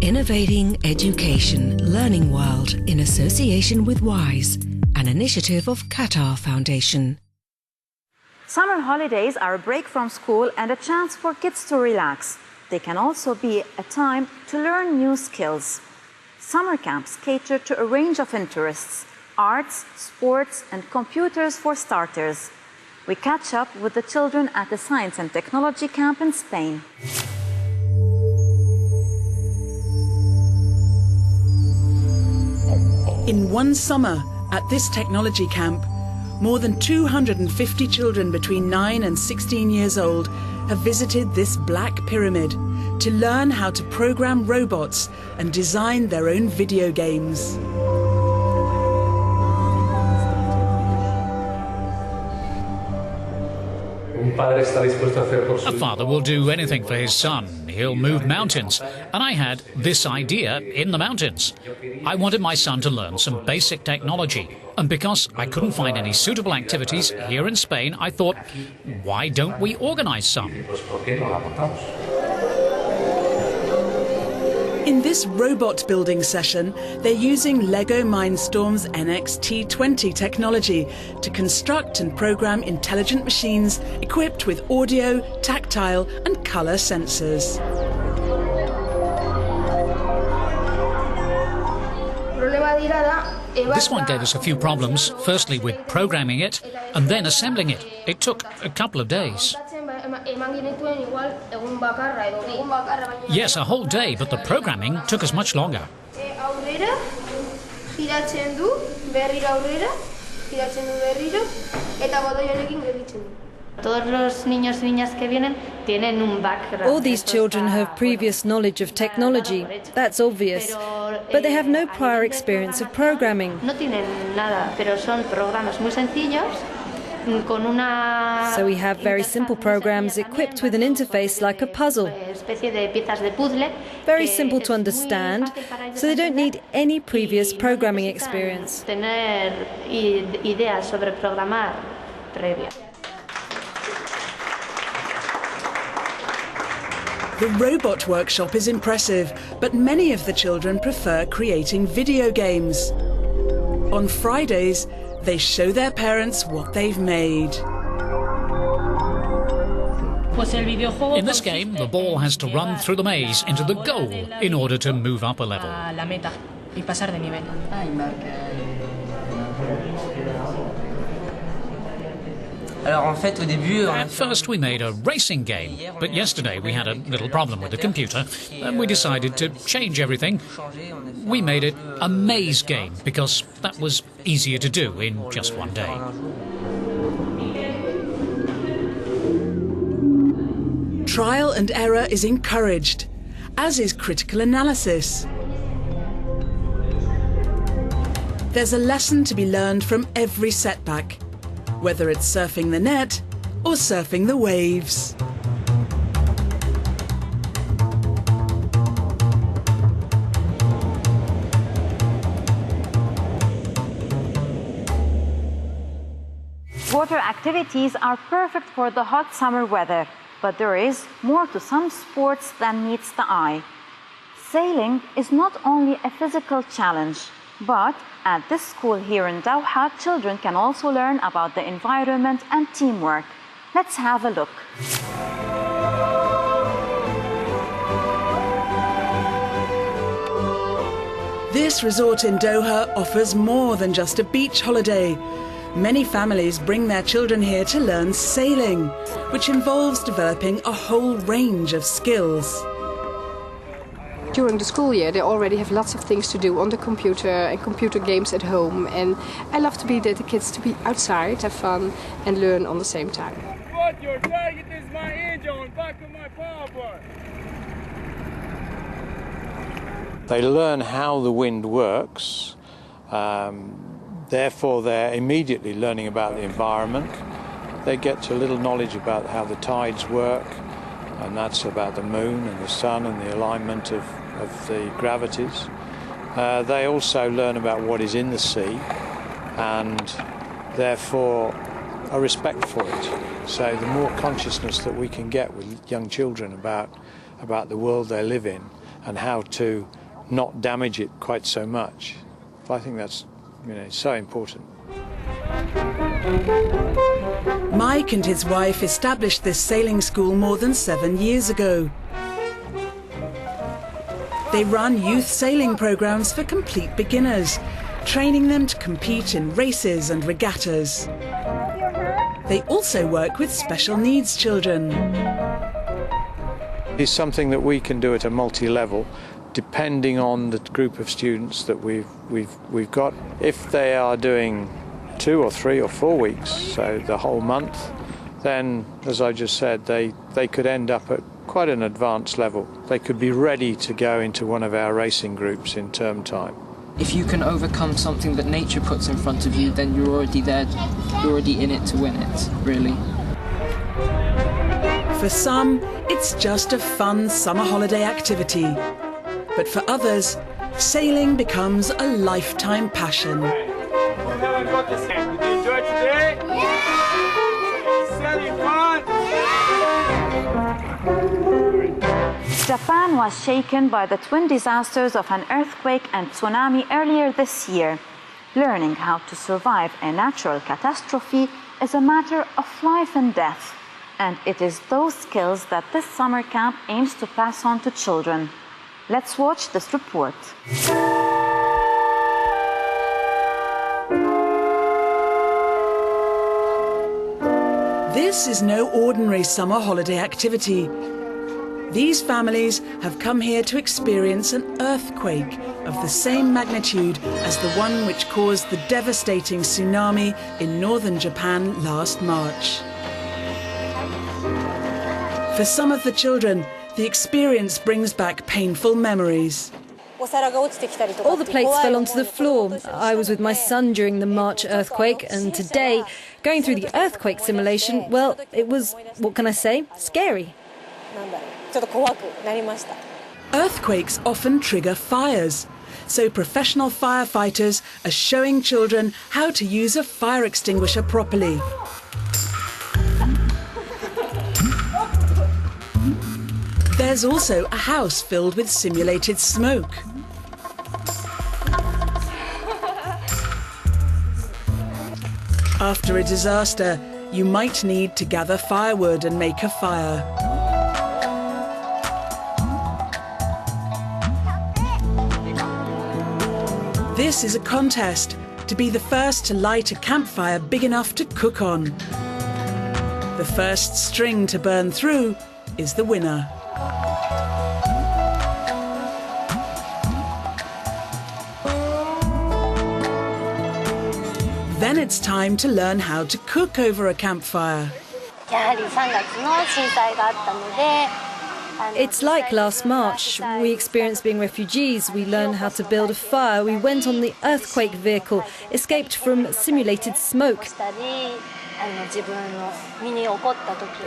Innovating Education Learning World in association with WISE, an initiative of Qatar Foundation. Summer holidays are a break from school and a chance for kids to relax. They can also be a time to learn new skills. Summer camps cater to a range of interests: arts, sports, and computers for starters. We catch up with the children at the Science and Technology camp in Spain. In one summer, at this technology camp, more than 250 children between 9 and 16 years old have visited this black pyramid to learn how to program robots and design their own video games. A father will do anything for his son. He'll move mountains. And I had this idea in the mountains. I wanted my son to learn some basic technology. And because I couldn't find any suitable activities here in Spain, I thought, why don't we organise some? In this robot building session, they're using LEGO Mindstorm's NXT20 technology to construct and program intelligent machines equipped with audio, tactile and colour sensors. This one gave us a few problems, firstly with programming it and then assembling it. It took a couple of days. Yes, a whole day, but the programming took us much longer. All these children have previous knowledge of technology, that's obvious, but they have no prior experience of programming. So we have very simple programs equipped with an interface like a puzzle. Very simple to understand, so they don't need any previous programming experience. The robot workshop is impressive, but many of the children prefer creating video games. On Fridays, they show their parents what they've made. In this game, the ball has to run through the maze into the goal in order to move up a level. At first we made a racing game, but yesterday we had a little problem with the computer and we decided to change everything. We made it a maze game because that was easier to do in just one day. Trial and error is encouraged, as is critical analysis. There's a lesson to be learned from every setback, whether it's surfing the net or surfing the waves. Water activities are perfect for the hot summer weather, but there is more to some sports than meets the eye. Sailing is not only a physical challenge, but at this school here in Doha, children can also learn about the environment and teamwork. Let's have a look. This resort in Doha offers more than just a beach holiday. Many families bring their children here to learn sailing, which involves developing a whole range of skills. During the school year, they already have lots of things to do on the computer and computer games at home. And I love to be there, the kids to be outside, have fun and learn on the same time. But your target is my engine on back of my powerboat. They learn how the wind works. Therefore, they're immediately learning about the environment. They get a little knowledge about how the tides work, and that's about the moon and the sun and the alignment of the gravities. They also learn about what is in the sea and therefore a respect for it. So the more consciousness that we can get with young children about the world they live in and how to not damage it quite so much. I think that's so important. Mike and his wife established this sailing school more than 7 years ago. They run youth sailing programs for complete beginners, training them to compete in races and regattas. They also work with special needs children. It's something that we can do at a multi-level, depending on the group of students that we've got. If they are doing 2 or 3 or 4 weeks, so the whole month, then, as I just said, they could end up at quite an advanced level. They could be ready to go into one of our racing groups in term time. If you can overcome something that nature puts in front of you, then you're already there, you're already in it to win it, really. For some, it's just a fun summer holiday activity. But for others, sailing becomes a lifetime passion. Did you enjoy today? Yeah! Sailing fun? Japan was shaken by the twin disasters of an earthquake and tsunami earlier this year. Learning how to survive a natural catastrophe is a matter of life and death. And it is those skills that this summer camp aims to pass on to children. Let's watch this report. This is no ordinary summer holiday activity. These families have come here to experience an earthquake of the same magnitude as the one which caused the devastating tsunami in northern Japan last March. For some of the children, the experience brings back painful memories. All the plates fell onto the floor. I was with my son during the March earthquake, and today, going through the earthquake simulation, well, it was, what can I say, scary. Earthquakes often trigger fires, so professional firefighters are showing children how to use a fire extinguisher properly. There's also a house filled with simulated smoke. After a disaster, you might need to gather firewood and make a fire. This is a contest to be the first to light a campfire big enough to cook on. The first string to burn through is the winner. Then it's time to learn how to cook over a campfire. It's like last March. We experienced being refugees. We learned how to build a fire. We went on the earthquake vehicle, escaped from simulated smoke.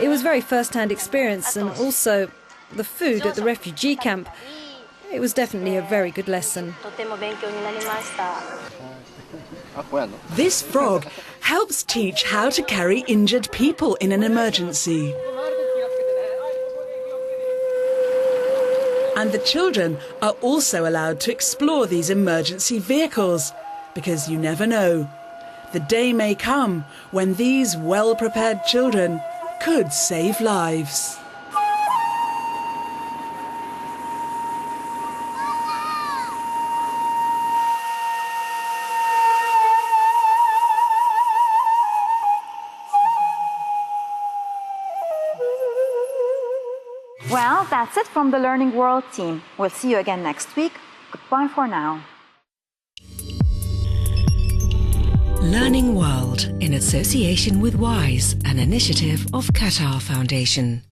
It was very first-hand experience, and also the food at the refugee camp. It was definitely a very good lesson. This frog helps teach how to carry injured people in an emergency. And the children are also allowed to explore these emergency vehicles, because you never know. The day may come when these well-prepared children could save lives. Well, that's it from the Learning World team. We'll see you again next week. Goodbye for now. Learning World in association with WISE, an initiative of Qatar Foundation.